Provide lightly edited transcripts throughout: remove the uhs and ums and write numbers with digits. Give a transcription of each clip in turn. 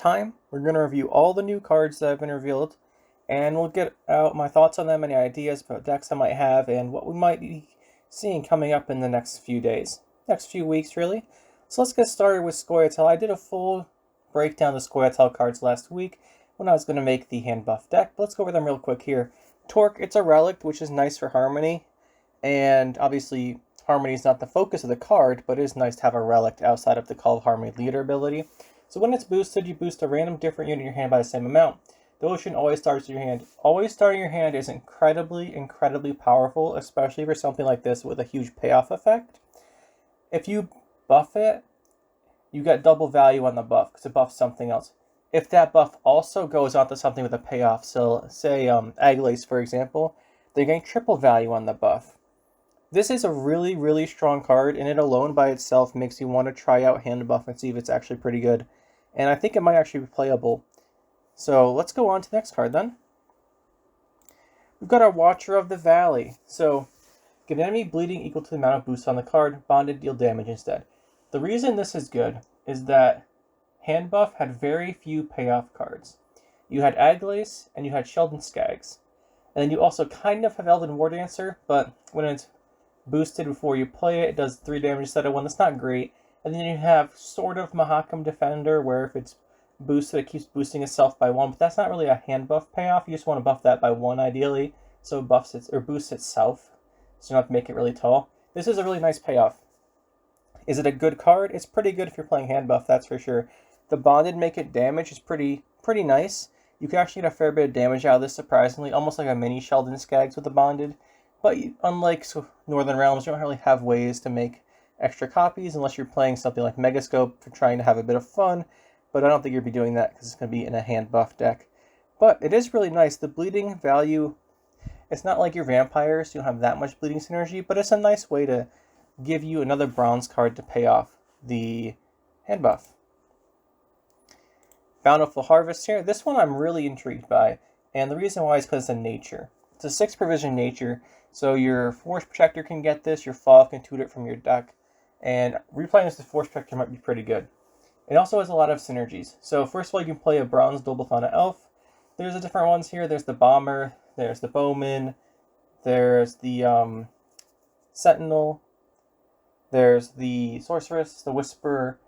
time. We're going to review all the new cards that have been revealed, and we'll get out my thoughts on them, any ideas about decks I might have, and what we might be seeing coming up in the next few days. Next few weeks, really. So let's get started with Scoia'tael. I did a full breakdown of the Scoia'tael cards last week when I was going to make the hand buff deck. But let's go over them real quick here. Torque, it's a relic, which is nice for Harmony, and obviously Harmony is not the focus of the card, but it is nice to have a relic outside of the Call of Harmony leader ability. So when it's boosted, you boost a random different unit in your hand by the same amount. The Ocean always starts in your hand. Always starting your hand is incredibly powerful, especially for something like this with a huge payoff effect. If you buff it, you get double value on the buff because it buffs something else. If that buff also goes onto something with a payoff, so say Aglace, for example, they're getting triple value on the buff. This is a really strong card, and it alone by itself makes you want to try out hand buff and see if it's actually pretty good. And I think it might actually be playable. So let's go on to the next card then. We've got our Watcher of the Valley. So give an enemy bleeding equal to the amount of boost on the card, bonded, deal damage instead. The reason this is good is that hand buff had very few payoff cards. You had Aglace and you had Sheldon Skaggs. And then you also kind of have Elven War Dancer, but when it's boosted before you play it, it does 3 damage instead of 1. That's not great. And then you have sort of Mahakam Defender, where if it's boosted, it keeps boosting itself by 1, but that's not really a hand buff payoff. You just want to buff that by 1 ideally, so it buffs it or boosts itself, so you don't have to make it really tall. This is a really nice payoff. Is it a good card? It's pretty good if you're playing hand buff, that's for sure. The bonded make it damage is pretty nice. You can actually get a fair bit of damage out of this, surprisingly, almost like a mini Sheldon Skaggs with the bonded. But unlike Northern Realms, you don't really have ways to make extra copies unless you're playing something like Megascope for trying to have a bit of fun. But I don't think you'll be doing that because it's going to be in a hand buff deck. But it is really nice. The bleeding value, it's not like your vampires, you don't have that much bleeding synergy, but it's a nice way to give you another bronze card to pay off the hand buff. Bountiful Harvest here. This one I'm really intrigued by, and the reason why is because it's a nature. It's a 6 provision nature, so your Force Protector can get this, your Fog can toot it from your deck, and replaying this with Force Protector might be pretty good. It also has a lot of synergies. So first of all, you can play a Bronze Doblathana Elf. There's the different ones here. There's the Bomber, there's the Bowman, there's the Sentinel, there's the Sorceress, the Whisperer,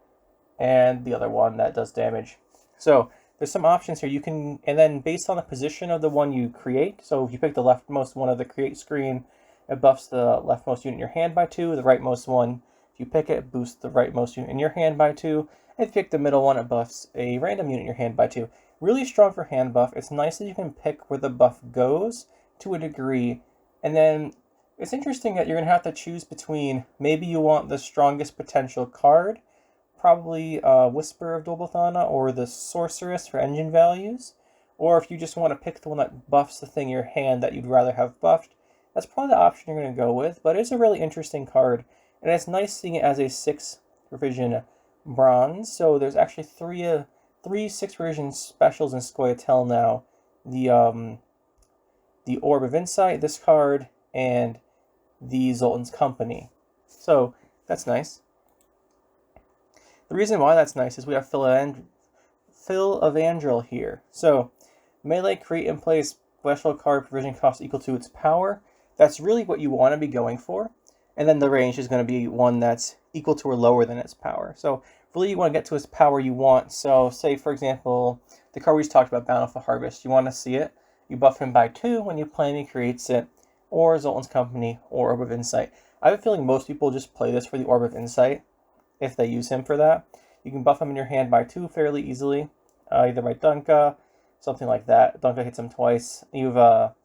and the other one that does damage. So there's some options here. You can, and then based on the position of the one you create, so if you pick the leftmost one of the create screen, it buffs the leftmost unit in your hand by 2. The rightmost one, if you pick it, boosts the rightmost unit in your hand by 2. And if you pick the middle one, it buffs a random unit in your hand by 2. Really strong for hand buff. It's nice that you can pick where the buff goes to a degree. And then it's interesting that you're going to have to choose between, maybe you want the strongest potential card, probably Whisper of Doblathana or the Sorceress for engine values. Or if you just want to pick the one that buffs the thing in your hand that you'd rather have buffed, that's probably the option you're going to go with. But it's a really interesting card. And it's nice seeing it as a 6 provision bronze. So there's actually three 6 provision specials in Scoia'tael now. The Orb of Insight, this card, and the Zoltan's Company. So that's nice. The reason why that's nice is we have Phil Evandrel here. So melee, create and play a special card provision cost equal to its power. That's really what you want to be going for. And then the range is going to be one that's equal to or lower than its power. So really you want to get to its power you want. So say, for example, the card we just talked about, Bountiful Harvest. You want to see it. You buff him by 2 when you play and he creates it. Or Zoltan's Company or Orb of Insight. I have a feeling most people just play this for the Orb of Insight if they use him for that. You can buff him in your hand by 2 fairly easily. Either by Dunka, something like that. Dunka hits him twice. You have a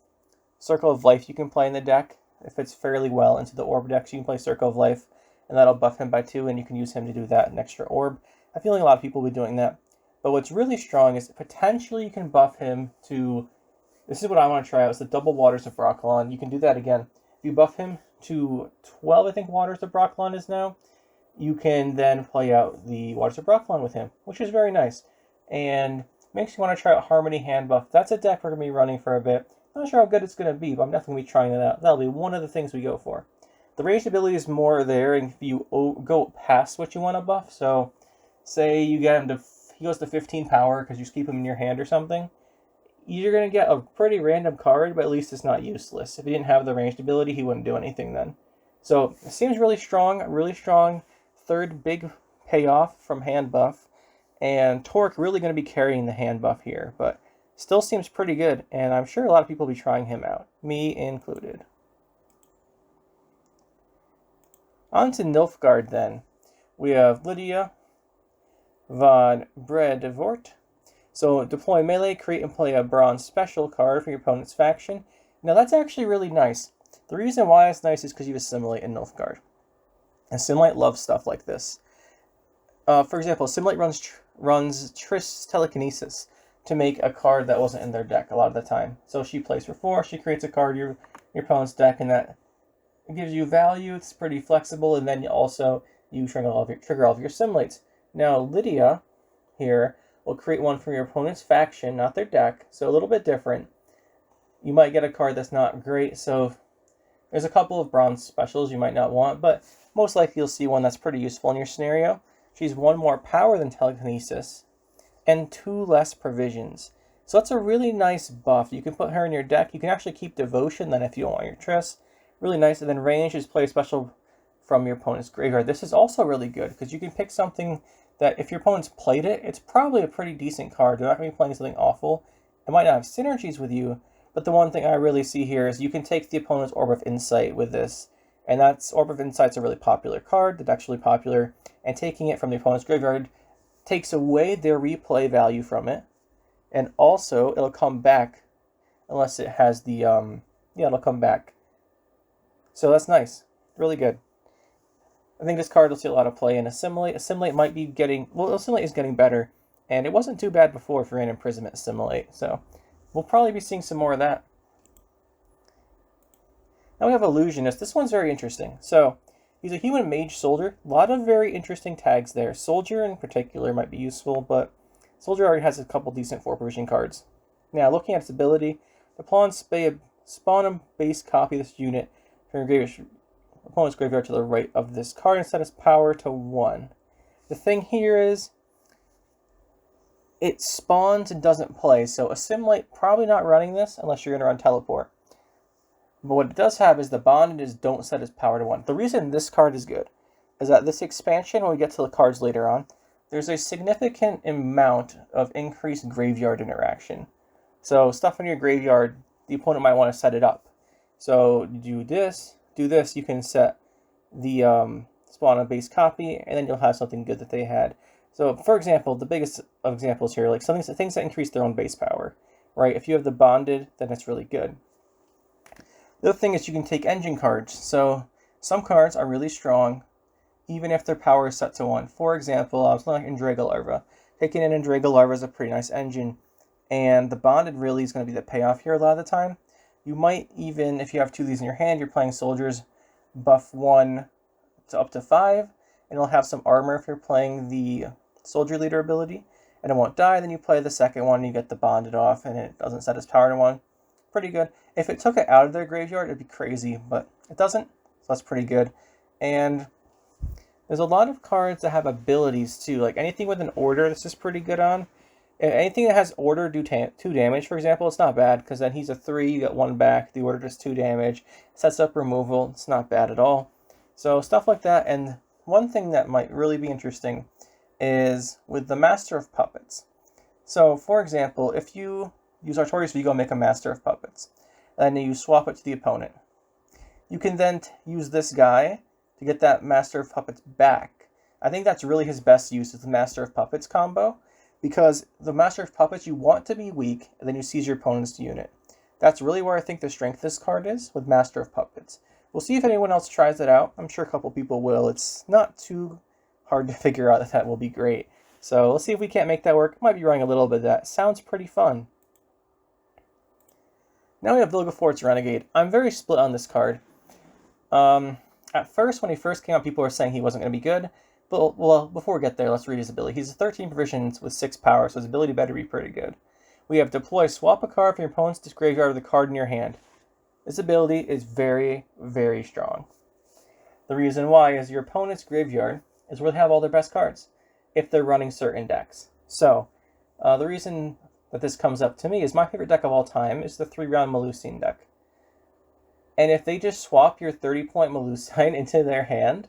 Circle of Life you can play in the deck. It fits fairly well into the Orb deck, so you can play Circle of Life, and that'll buff him by 2, and you can use him to do that, an extra Orb. I feel like a lot of people will be doing that. But what's really strong is potentially you can buff him to, this is what I want to try out, it's the Double Waters of Brokilon. You can do that again. If you buff him to 12, I think Waters of Brokilon is now, you can then play out the Waters of Brokilon with him, which is very nice. And makes you want to try out Harmony Hand Buff. That's a deck we're going to be running for a bit. Not sure how good it's going to be, but I'm definitely going to be trying that out. That'll be one of the things we go for. The ranged ability is more there, and if you go past what you want to buff, so say you get him to he goes to 15 power because you just keep him in your hand or something, you're going to get a pretty random card, but at least it's not useless. If he didn't have the ranged ability, he wouldn't do anything then. So it seems really strong third big payoff from hand buff, and Torque really going to be carrying the hand buff here, but still seems pretty good, and I'm sure a lot of people will be trying him out, me included. On to Nilfgaard then. We have Lydia von BREDEVOORT. So deploy melee, create and play a bronze special card for your opponent's faction. Now that's actually really nice. The reason why it's nice is because you assimilate in Nilfgaard. And Assimilate loves stuff like this. For example, Assimilate runs Triss Telekinesis to make a card that wasn't in their deck a lot of the time. So she plays for 4, she creates a card in your opponent's deck, and that gives you value. It's pretty flexible, and then you trigger all of your assimilates. Now Lydia here will create one from your opponent's faction, not their deck, so a little bit different. You might get a card that's not great, so there's a couple of bronze specials you might not want, but most likely you'll see one that's pretty useful in your scenario. She's 1 more power than Telekinesis, and 2 less provisions. So that's a really nice buff. You can put her in your deck. You can actually keep Devotion then if you don't want your Triss. Really nice. And then range is play a special from your opponent's graveyard. This is also really good because you can pick something that if your opponent's played it, it's probably a pretty decent card. They're not going to be playing something awful. It might not have synergies with you, but the one thing I really see here is you can take the opponent's Orb of Insight with this. And that's Orb of Insight's a really popular card. The deck's really popular. And taking it from the opponent's graveyard takes away their replay value from it. And also, it'll come back unless it has the, yeah, it'll come back. So that's nice. Really good. I think this card will see a lot of play in Assimilate. Assimilate might be getting, well, Assimilate is getting better, and it wasn't too bad before if you're in Imprisonment Assimilate, so we'll probably be seeing some more of that. Now we have Illusionist. This one's very interesting. So, he's a human mage soldier. A lot of very interesting tags there. Soldier in particular might be useful, but Soldier already has a couple decent 4-provision cards. Now, looking at its ability, spawn a base copy of this unit from your opponent's graveyard to the right of this card and set its power to 1. The thing here is, it spawns and doesn't play, so Assimilate probably not running this unless you're going to run Teleport. But what it does have is the bonded is don't set its power to 1. The reason this card is good is that this expansion, when we get to the cards later on, there's a significant amount of increased graveyard interaction. So stuff in your graveyard, the opponent might want to set it up. So do this, you can set the spawn a base copy, and then you'll have something good that they had. So for example, the biggest of examples here, like things that increase their own base power, right? If you have the bonded, then it's really good. The other thing is you can take engine cards. So some cards are really strong, even if their power is set to 1. For example, I was looking at Indraga Larva. Taking in Indraga Larva is a pretty nice engine, and the bonded really is going to be the payoff here a lot of the time. You might even, if you have 2 of these in your hand, you're playing soldiers, buff 1 to up to 5, and it'll have some armor if you're playing the soldier leader ability, and it won't die. Then you play the second one, and you get the bonded off, and it doesn't set its power to 1. Pretty good. If it took it out of their graveyard, it'd be crazy, but it doesn't, so that's pretty good. And there's a lot of cards that have abilities too, like anything with an order this is pretty good on. Anything that has order do 2 damage, for example, it's not bad, because then he's a 3, you get 1 back, the order does 2 damage, sets up removal, it's not bad at all. So stuff like that. And one thing that might really be interesting is with the Master of Puppets. So for example, if you use Artorias Vigo and make a Master of Puppets, and then you swap it to the opponent, you can then use this guy to get that Master of Puppets back. I think that's really his best use is the Master of Puppets combo, because the Master of Puppets you want to be weak, and then you seize your opponent's unit. That's really where I think the strength of this card is, with Master of Puppets. We'll see if anyone else tries it out. I'm sure a couple people will. It's not too hard to figure out that will be great. So let's see if we can't make that work. Might be running a little bit of that. Sounds pretty fun. Now we have UILGEFORTZ Renegade. I'm very split on this card. At first, when he first came out, people were saying he wasn't going to be good. But, well, before we get there, let's read his ability. He's a 13 provisions with 6 power, so his ability better be pretty good. We have deploy, swap a card from your opponent's graveyard with a card in your hand. This ability is very, very strong. The reason why is your opponent's graveyard is where they have all their best cards, if they're running certain decks. So, the reason that this comes up to me is my favorite deck of all time is the 3-round Melusine deck. And if they just swap your 30-point Melusine into their hand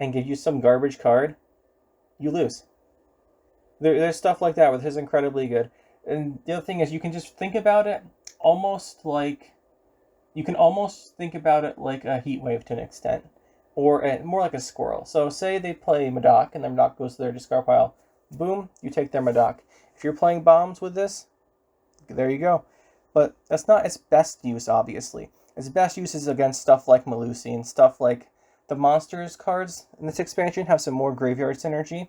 and give you some garbage card, you lose. There's stuff like that where this is incredibly good. And the other thing is you can just think about it almost like... You can almost think about it like a heat wave to an extent. Or more like a squirrel. So say they play Madoc and their Madoc goes to their discard pile. Boom, you take their Madoc. If you're playing bombs with this, there you go. But that's not its best use, obviously. Its best use is against stuff like Melusine, stuff like the monsters cards in this expansion have some more graveyard synergy.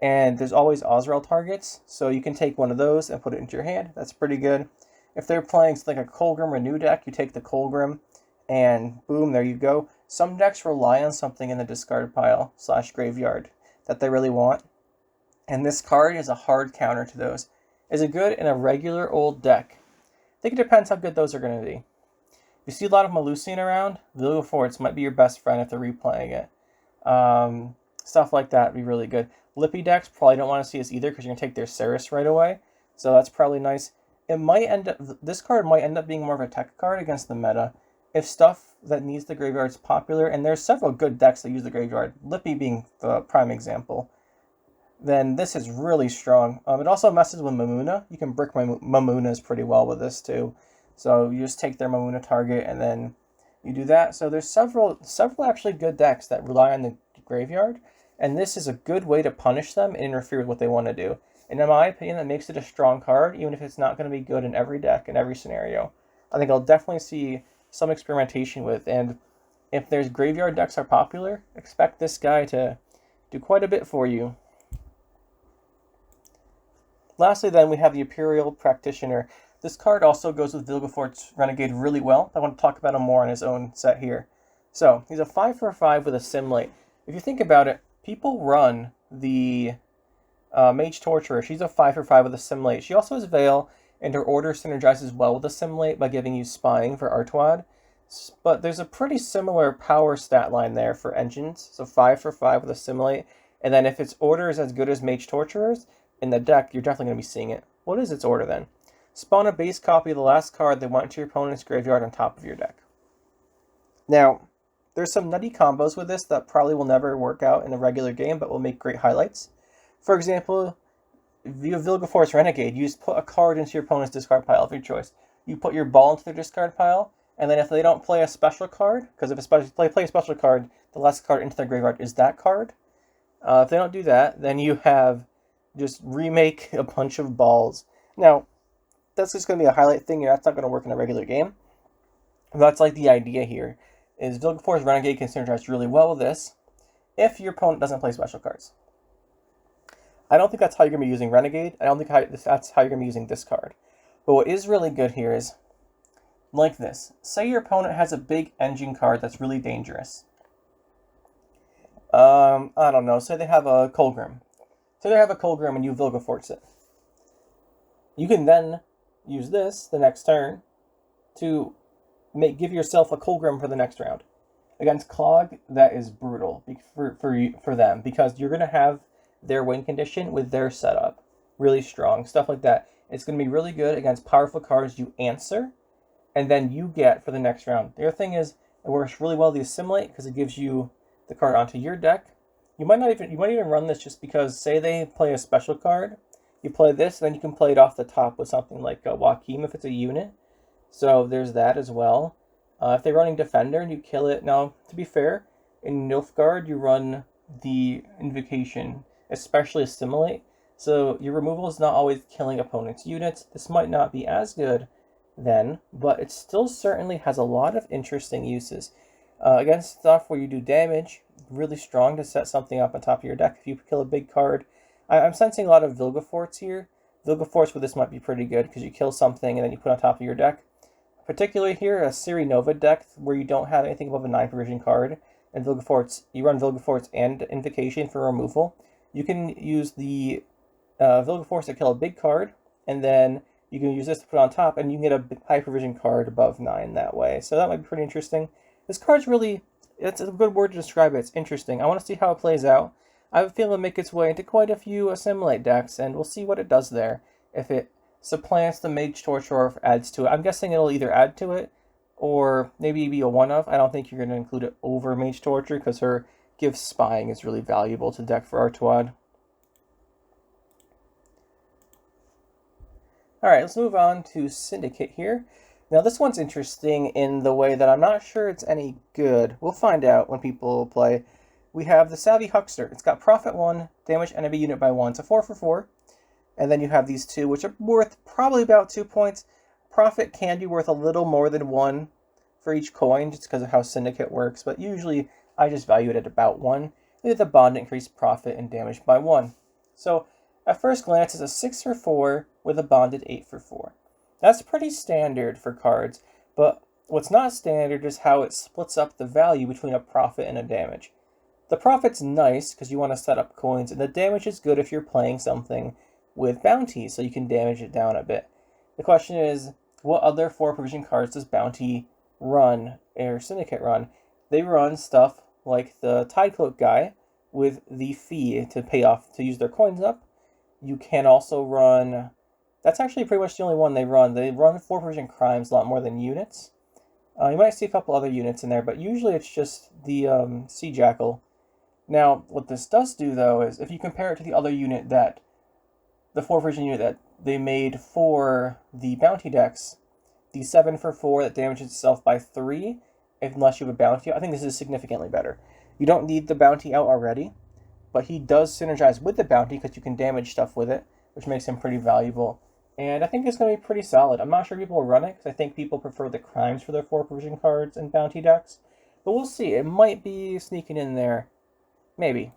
And there's always Ozrael targets, so you can take one of those and put it into your hand. That's pretty good. If they're playing like a Colgrim Renew deck, you take the Colgrim, and boom, there you go. Some decks rely on something in the discard pile / graveyard that they really want. And this card is a hard counter to those. Is it good in a regular old deck? I think it depends how good those are going to be. If you see a lot of Melusine around, UILGEFORTZ might be your best friend if they're replaying it. Stuff like that would be really good. Lippy decks probably don't want to see this either because you're going to take their Ceres right away. So that's probably nice. It might end up, this card might end up being more of a tech card against the meta. If stuff that needs the graveyard is popular, and there's several good decks that use the graveyard, Lippy being the prime example, then this is really strong. It also messes with Mamuna. You can brick Mamunas pretty well with this too. So you just take their Mamuna target and then you do that. So there's several actually good decks that rely on the graveyard, and this is a good way to punish them and interfere with what they want to do. And in my opinion, that makes it a strong card, even if it's not going to be good in every deck, in every scenario. I think I'll definitely see some experimentation with, and if there's graveyard decks are popular, expect this guy to do quite a bit for you. Lastly then, we have the Imperial Practitioner. This card also goes with UILGEFORTZ Renegade really well. I want to talk about him more on his own set here. So, he's a 5/5 with Assimilate. If you think about it, people run the Mage Torturer. She's a 5/5 with Assimilate. She also has Veil, and her order synergizes well with Assimilate by giving you Spying for Artwad. But there's a pretty similar power stat line there for engines. So 5/5 with Assimilate. And then if its order is as good as Mage Torturer's in the deck, you're definitely going to be seeing it. What is its order then? Spawn a base copy of the last card that went to your opponent's graveyard on top of your deck. Now, there's some nutty combos with this that probably will never work out in a regular game, but will make great highlights. For example, if you have UILGEFORTZ Renegade, you just put a card into your opponent's discard pile of your choice. You put your ball into their discard pile, and then if they don't play a special card, because if they play a special card, the last card into their graveyard is that card. If they don't do that, then you have just remake a bunch of balls. Now, that's just going to be a highlight thing, and that's not going to work in a regular game. That's like the idea here, is UILGEFORTZ Renegade can synergize really well with this if your opponent doesn't play special cards. I don't think that's how you're going to be using Renegade. I don't think that's how you're going to be using this card. But what is really good here is, like this. Say your opponent has a big engine card that's really dangerous. I don't know. Say they have a Colgrim. Say they have a Colgrim and you UILGEFORTZ it. You can then use this the next turn to give yourself a Colgrim for the next round. Against Clog, that is brutal for them, because you're going to have their win condition with their setup. Really strong. Stuff like that. It's going to be really good against powerful cards you answer, and then you get for the next round. The other thing is, it works really well with the Assimilate, because it gives you the card onto your deck. You might even run this just because, say they play a special card, you play this, then you can play it off the top with something like Joachim if it's a unit. So there's that as well. If they're running Defender and you kill it, now, to be fair, in Nilfgaard you run the Invocation, especially Assimilate. So your removal is not always killing opponents' units. This might not be as good then, but it still certainly has a lot of interesting uses. Against stuff where you do damage, really strong to set something up on top of your deck if you kill a big card. I'm sensing a lot of UILGEFORTZ here. UILGEFORTZ with this might be pretty good because you kill something and then you put it on top of your deck. Particularly here, a Siri Nova deck where you don't have anything above a 9 provision card, and UILGEFORTZ, you run UILGEFORTZ and Invocation for removal. You can use the UILGEFORTZ to kill a big card, and then you can use this to put on top, and you can get a high provision card above 9 that way. So that might be pretty interesting. This card's really, it's a good word to describe it. It's interesting. I want to see how it plays out. I have a feeling it'll make its way into quite a few Assimilate decks, and we'll see what it does there. If it supplants the Mage Torture or if it adds to it. I'm guessing it'll either add to it or maybe be a one-of. I don't think you're going to include it over Mage Torture because her Give Spying is really valuable to deck for Artois. Alright, let's move on to Syndicate here. Now this one's interesting in the way that I'm not sure it's any good. We'll find out when people play. We have the Savvy Huckster. It's got Profit 1, damage enemy unit by 1. It's a 4 for 4. And then you have these two, which are worth probably about 2 points. Profit can be worth a little more than 1 for each coin, just because of how Syndicate works. But usually, I just value it at about 1. We have the bond increase profit and damage by 1. So, at first glance, it's a 6 for 4 with a bonded 8 for 4. That's pretty standard for cards, but what's not standard is how it splits up the value between a profit and a damage. The profit's nice because you want to set up coins, and the damage is good if you're playing something with bounty, so you can damage it down a bit. The question is, what other 4 provision cards does bounty run, or Syndicate run? They run stuff like the Tidecloak guy with the fee to pay off, to use their coins up. You can also run, that's actually pretty much the only one they run. They run 4 provision crimes a lot more than units. You might see a couple other units in there, but usually it's just the Sea Jackal. Now, what this does do, though, is if you compare it to the other unit that, the 4 provision unit that they made for the bounty decks, the 7 for 4 that damages itself by 3, unless you have a bounty, I think this is significantly better. You don't need the bounty out already, but he does synergize with the bounty because you can damage stuff with it, which makes him pretty valuable. And I think it's going to be pretty solid. I'm not sure people will run it, because I think people prefer the crimes for their 4 provision cards and bounty decks. But we'll see. It might be sneaking in there. Maybe.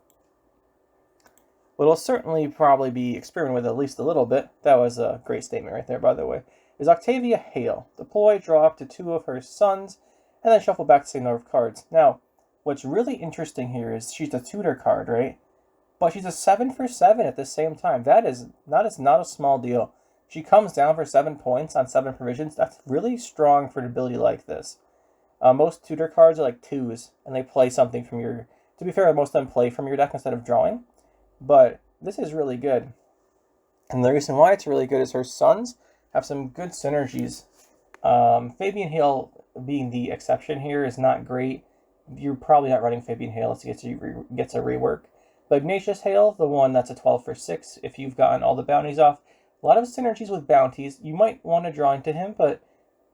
But it'll certainly probably be experimenting with it at least a little bit. That was a great statement right there, by the way. Is OCTAVIA HALE. Deploy, draw up to 2 of her sons, and then shuffle back the same number of cards. Now, what's really interesting here is she's a tutor card, right? But she's a 7 for 7 at the same time. That is not a small deal. She comes down for 7 points on 7 provisions. That's really strong for an ability like this. Most tutor cards are like 2s, and they play something from your... To be fair, most of them play from your deck instead of drawing. But this is really good. And the reason why it's really good is her sons have some good synergies. Fabian Hale being the exception here is not great. You're probably not running Fabian Hale unless he gets a rework. But Ignatius Hale, the one that's a 12 for 6, if you've gotten all the bounties off, a lot of synergies with bounties. You might want to draw into him, but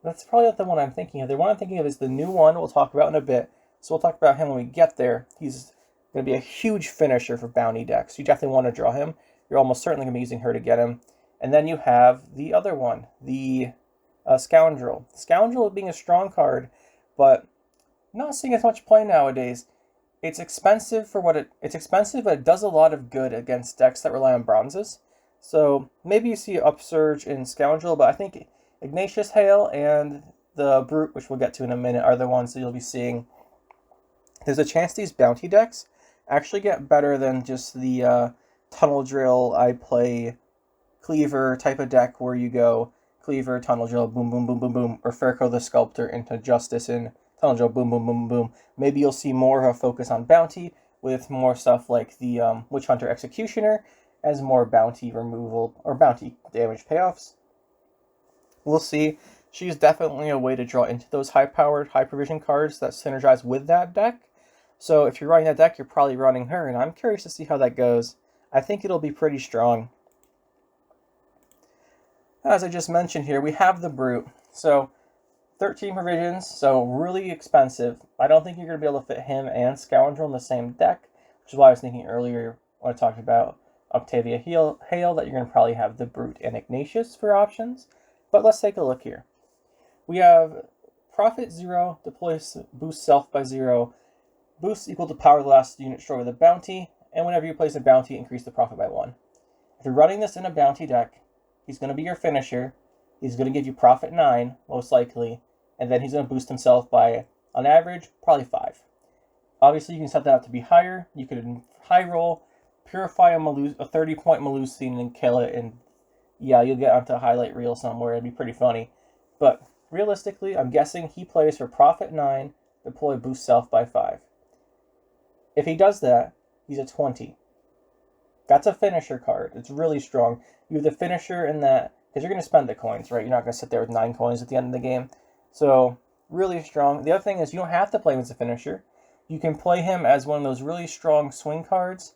that's probably not the one I'm thinking of. The one I'm thinking of is the new one we'll talk about in a bit. So we'll talk about him when we get there. He's going to be a huge finisher for bounty decks. You definitely want to draw him. You're almost certainly going to be using her to get him. And then you have the other one, the Scoundrel. Scoundrel being a strong card, but not seeing as much play nowadays. It's expensive for what it's expensive, but it does a lot of good against decks that rely on bronzes. So maybe you see an upsurge in Scoundrel, but I think Ignatius Hale and the Brute, which we'll get to in a minute, are the ones that you'll be seeing. There's a chance these bounty decks actually get better than just the Tunnel Drill, I play Cleaver type of deck where you go Cleaver, Tunnel Drill, boom, boom, boom, boom, boom, or Farco the Sculptor into Justice and Tunnel Drill, boom, boom, boom, boom. Maybe you'll see more of a focus on bounty with more stuff like the Witch Hunter Executioner as more bounty removal or bounty damage payoffs. We'll see. She's definitely a way to draw into those high-powered, high-provision cards that synergize with that deck. So if you're running that deck, you're probably running her, and I'm curious to see how that goes. I think it'll be pretty strong. As I just mentioned here, we have the Brute. So 13 provisions, so really expensive. I don't think you're going to be able to fit him and Scoundrel in the same deck, which is why I was thinking earlier when I talked about OCTAVIA HALE that you're going to probably have the Brute and Ignatius for options. But let's take a look here. We have Profit 0, deploy boost self by 0, boost equal to power of the last unit destroyed with a bounty, and whenever you place a bounty, increase the profit by 1. If you're running this in a bounty deck, he's going to be your finisher. He's going to give you profit 9, most likely, and then he's going to boost himself by, on average, probably 5. Obviously, you can set that up to be higher. You could high roll, purify a 30-point Melusine and kill it, and yeah, you'll get onto a highlight reel somewhere. It'd be pretty funny. But realistically, I'm guessing he plays for profit 9, deploy boost self by 5. If he does that, he's a 20. That's a finisher card. It's really strong. You have the finisher in that, because you're going to spend the coins, right? You're not going to sit there with 9 coins at the end of the game. So, really strong. The other thing is you don't have to play him as a finisher. You can play him as one of those really strong swing cards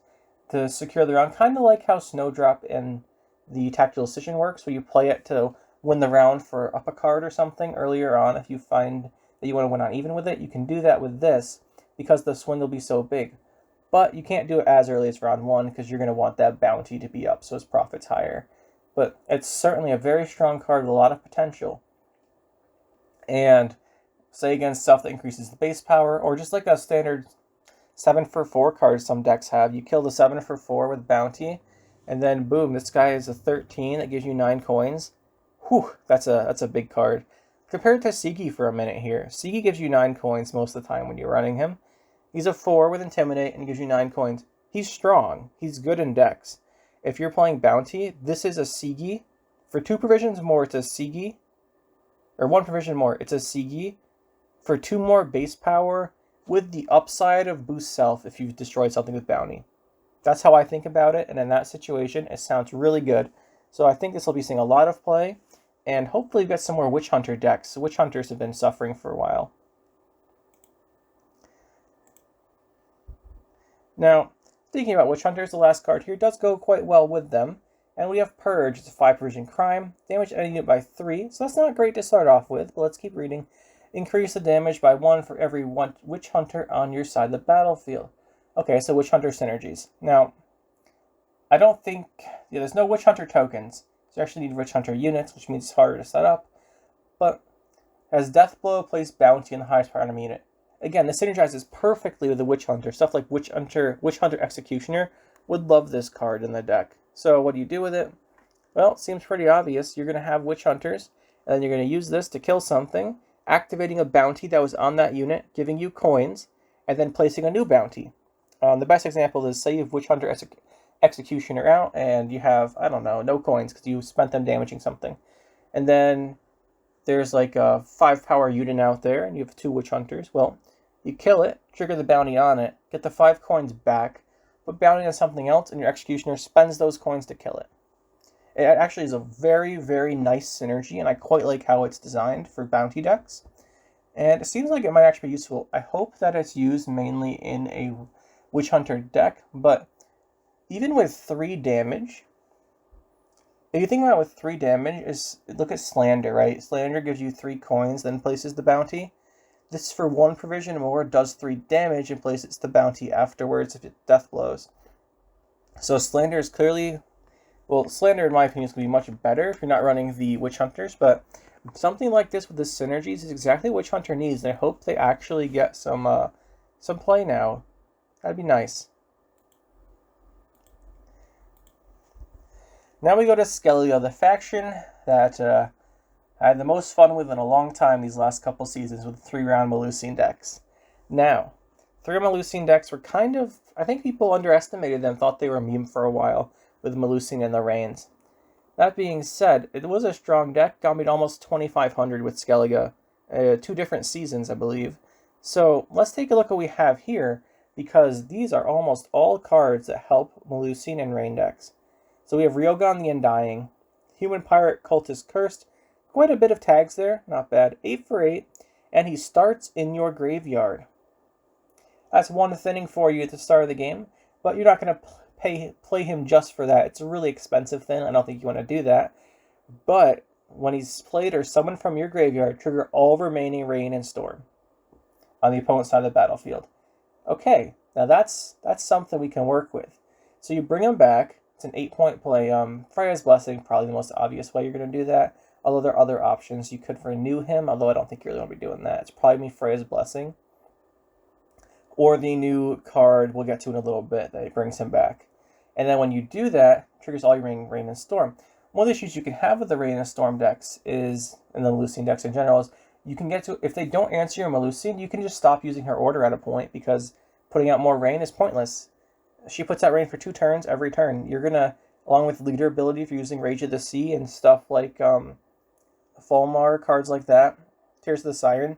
to secure the round, kind of like how Snowdrop in the Tactical Decision works, where you play it to win the round for up a card or something earlier on. If you find that you want to win on even with it, you can do that with this because the swing will be so big. But you can't do it as early as round 1 because you're going to want that bounty to be up so his profit's higher. But it's certainly a very strong card with a lot of potential. And say against stuff that increases the base power, or just like a standard 7-for-4 card some decks have. You kill the 7-for-4 with bounty, and then boom, this guy is a 13 that gives you 9 coins. Whew, that's a big card. Compared to Sigi for a minute here. Sigi gives you 9 coins most of the time when you're running him. He's a 4 with Intimidate and gives you 9 coins. He's strong. He's good in decks. If you're playing Bounty, this is a Sigi. For 2 provisions more, it's a Sigi. Or 1 provision more, it's a Sigi. For 2 more base power, with the upside of boost self if you've destroyed something with Bounty. That's how I think about it, and in that situation, it sounds really good. So I think this will be seeing a lot of play, and hopefully we get some more Witch Hunter decks. Witch Hunters have been suffering for a while. Now, thinking about Witch Hunters, the last card here does go quite well with them. And we have Purge. It's a 5 provision crime. Damage any unit by 3. So that's not great to start off with, but let's keep reading. Increase the damage by 1 for every Witch Hunter on your side of the battlefield. Okay, so Witch Hunter synergies. Now, I don't think... Yeah, there's no Witch Hunter tokens. So you actually need Witch Hunter units, which means it's harder to set up. But as Death Blow, place Bounty in the highest power enemy unit. Again, this synergizes perfectly with the Witch Hunter. Stuff like Witch Hunter Executioner would love this card in the deck. So what do you do with it? Well, it seems pretty obvious. You're going to have Witch Hunters, and then you're going to use this to kill something, activating a bounty that was on that unit, giving you coins, and then placing a new bounty. The best example is, say you have Witch Hunter Executioner out, and you have, I don't know, no coins because you spent them damaging something. And then there's like a 5 power unit out there, and you have 2 Witch Hunters. Well, you kill it, trigger the bounty on it, get the 5 coins back, put bounty on something else, and your Executioner spends those coins to kill it. It actually is a very, very nice synergy, and I quite like how it's designed for bounty decks. And it seems like it might actually be useful. I hope that it's used mainly in a Witch Hunter deck, but even with 3 damage, if you think about it with 3 damage, look at Slander, right? Slander gives you 3 coins, then places the bounty. This for 1 provision more does 3 damage and places the bounty afterwards if it death blows. So Slander is clearly... Well, Slander in my opinion is going to be much better if you're not running the Witch Hunters, but something like this with the synergies is exactly what Witch Hunter needs, and I hope they actually get some play now. That'd be nice. Now we go to Skellige, the faction that I had the most fun with in a long time these last couple seasons with 3-round Melusine decks. Now, 3-round Melusine decks were kind of... I think people underestimated them, thought they were a meme for a while with Melusine and the Reigns. That being said, it was a strong deck, got me to almost 2,500 with Skellige. 2 different seasons, I believe. So, let's take a look at what we have here, because these are almost all cards that help Melusine and Reign decks. So we have RIOGHAN the Undying, Human Pirate Cultist Cursed, quite a bit of tags there, not bad, 8 for 8, and he starts in your graveyard. That's 1 thinning for you at the start of the game, but you're not going to play him just for that. It's a really expensive thin, I don't think you want to do that. But when he's played or summoned from your graveyard, trigger all remaining Rain and Storm on the opponent's side of the battlefield. Okay, now that's something we can work with. So you bring him back. It's an 8-point play. Freya's Blessing, probably the most obvious way you're going to do that. Although there are other options. You could renew him, although I don't think you really want to be doing that. It's probably going to be Freya's Blessing. Or the new card we'll get to in a little bit that brings him back. And then when you do that, triggers all your Rain and Storm. One of the issues you can have with the Rain and Storm decks is, and the Melusine decks in general, is you can get to, if they don't answer your Melusine, you can just stop using her order at a point because putting out more Rain is pointless. She puts out Rain for 2 turns every turn. You're going to, along with Leader ability if you're using Rage of the Sea and stuff like Fulmar, cards like that, Tears of the Siren,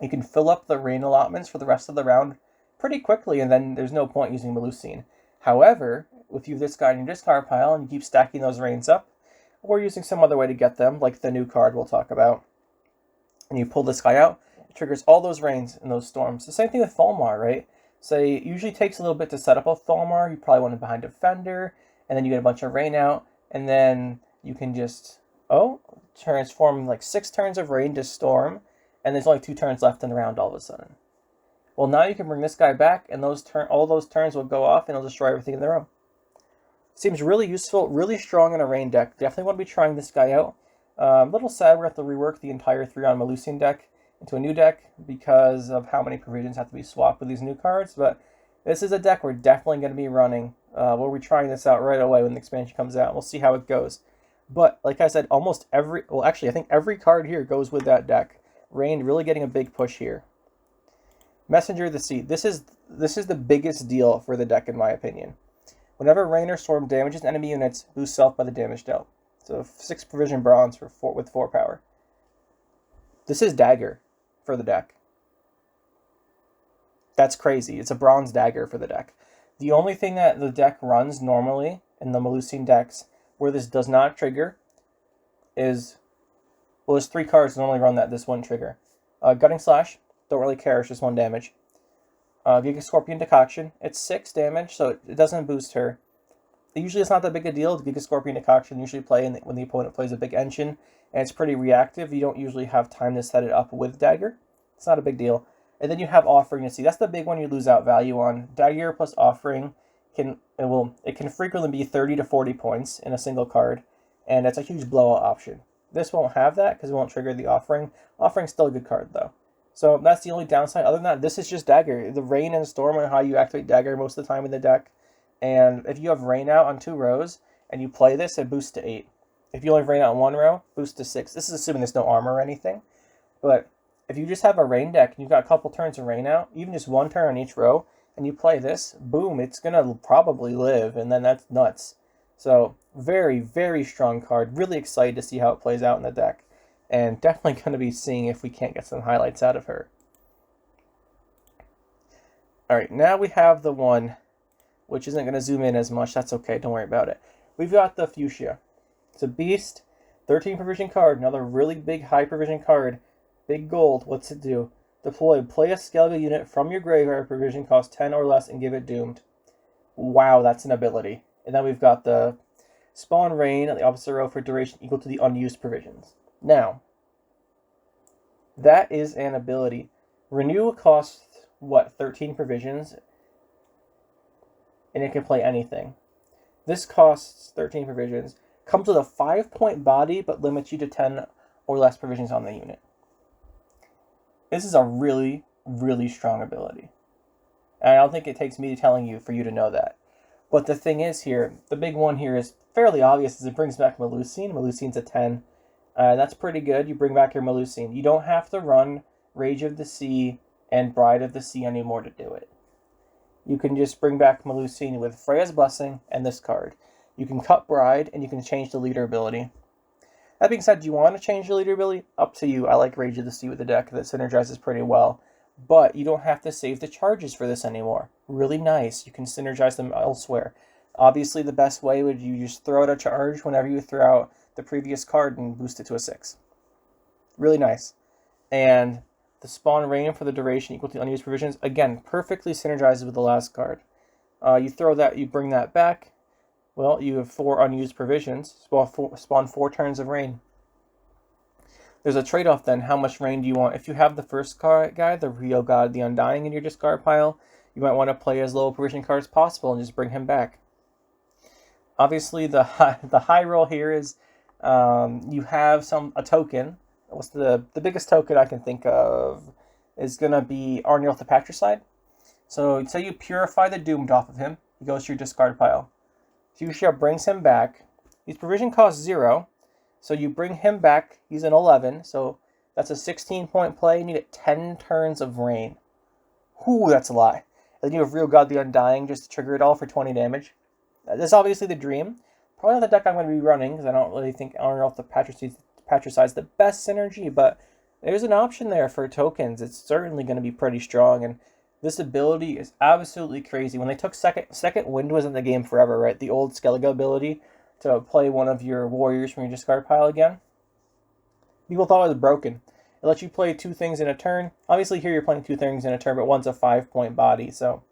you can fill up the Rain allotments for the rest of the round pretty quickly, and then there's no point using Melusine. However, if you have this guy in your discard pile and you keep stacking those rains up, or using some other way to get them, like the new card we'll talk about, and you pull this guy out, it triggers all those rains and those storms. The same thing with Thalmor, right? So it usually takes a little bit to set up a Thalmor. You probably want it behind Defender, and then you get a bunch of rain out, and then you can just, transform like 6 turns of rain to storm, and there's only 2 turns left in the round all of a sudden. Well, now you can bring this guy back, and all those turns will go off, and it'll destroy everything in the row. Seems really useful, really strong in a rain deck. Definitely want to be trying this guy out. A little sad we're going to have to rework the entire 3-on Melusian deck into a new deck because of how many provisions have to be swapped with these new cards, but this is a deck we're definitely going to be running. We'll be trying this out right away when the expansion comes out. We'll see how it goes. But, like I said, I think every card here goes with that deck. Rain really getting a big push here. Messenger of the Sea. This is the biggest deal for the deck, in my opinion. Whenever Rain or Storm damages enemy units, boost self by the damage dealt. So 6 provision bronze with 4 power. This is dagger for the deck. That's crazy. It's a bronze dagger for the deck. The only thing that the deck runs normally in the Melusian decks where this does not trigger is, well, there's 3 cards that normally run this one trigger. Gutting Slash, don't really care, it's just 1 damage. Giga Scorpion Decoction, it's 6 damage, so it doesn't boost her. Usually it's not that big a deal. Giga Scorpion Decoction usually play when the opponent plays a big engine, and it's pretty reactive. You don't usually have time to set it up with Dagger. It's not a big deal. And then you have Offering to See. That's the big one you lose out value on. Dagger plus Offering can frequently be 30 to 40 points in a single card, and that's a huge blowout option. This won't have that because it won't trigger the Offering. Offering's still a good card though. So that's the only downside. Other than that, this is just Dagger. The Rain and Storm are how you activate Dagger most of the time in the deck. And if you have Rain out on 2 rows and you play this, it boosts to 8. If you only have Rain out on 1 row, boosts to 6. This is assuming there's no armor or anything. But if you just have a Rain deck and you've got a couple turns of Rain out, even just 1 turn on each row, and you play this, boom, it's going to probably live, and then that's nuts. So very, very strong card. Really excited to see how it plays out in the deck. And definitely going to be seeing if we can't get some highlights out of her. Alright, now we have the one which isn't going to zoom in as much. That's okay, don't worry about it. We've got the FUCUSYA. It's a beast, 13 provision card, another really big high provision card. Big gold, what's it do? Deploy, play a Skellige unit from your graveyard, provision cost 10 or less, and give it doomed. Wow, that's an ability. And then we've got the Spawn Rain on the opposite row for duration equal to the unused provisions. Now, that is an ability. Renew costs, what, 13 provisions? And it can play anything. This costs 13 provisions. Comes with a 5-point body, but limits you to 10 or less provisions on the unit. This is a really, really strong ability. And I don't think it takes me telling you for you to know that. But the thing is here, the big one here is fairly obvious, is it brings back Melusian. Melusian's a 10. That's pretty good. You bring back your Melusian. You don't have to run Rage of the Sea and Bride of the Sea anymore to do it. You can just bring back Melusian with Freya's Blessing and this card. You can cut Bride, and you can change the leader ability. That being said, do you want to change the leader ability? Up to you. I like Rage of the Sea with the deck. That synergizes pretty well. But you don't have to save the charges for this anymore. Really nice. You can synergize them elsewhere. Obviously, the best way would you just throw out a charge whenever you throw out the previous card and boost it to a 6. Really nice. And the Spawn Rain for the duration equal to unused provisions. Again, perfectly synergizes with the last card. You throw that, you bring that back. Well, you have 4 unused provisions. Spawn 4 turns of rain. There's a trade-off then. How much rain do you want? If you have the first card guy, the RIOGHAN, the Undying in your discard pile, you might want to play as low provision card as possible and just bring him back. Obviously, the high roll here is you have a token. What's the biggest token I can think of is going to be Arniel the Patricide. So say you purify the Doomed off of him. He goes to your discard pile. FUCUSYA brings him back. His provision costs 0. So you bring him back. He's an 11. So that's a 16-point play, and you get 10 turns of rain. Whoo, that's a lie. And then you have RIOGHAN the Undying just to trigger it all for 20 damage. That's obviously the dream. Probably not the deck I'm going to be running, because I don't really think Arniel the Patricide's the best synergy, but there's an option there for tokens. It's certainly going to be pretty strong, and This ability is absolutely crazy. When they took second wind was in the game forever, right? The old Skellige ability to play one of your warriors from your discard pile again. People thought it was broken. It lets you play 2 things in a turn. Obviously here you're playing 2 things in a turn, but one's a 5-point body, so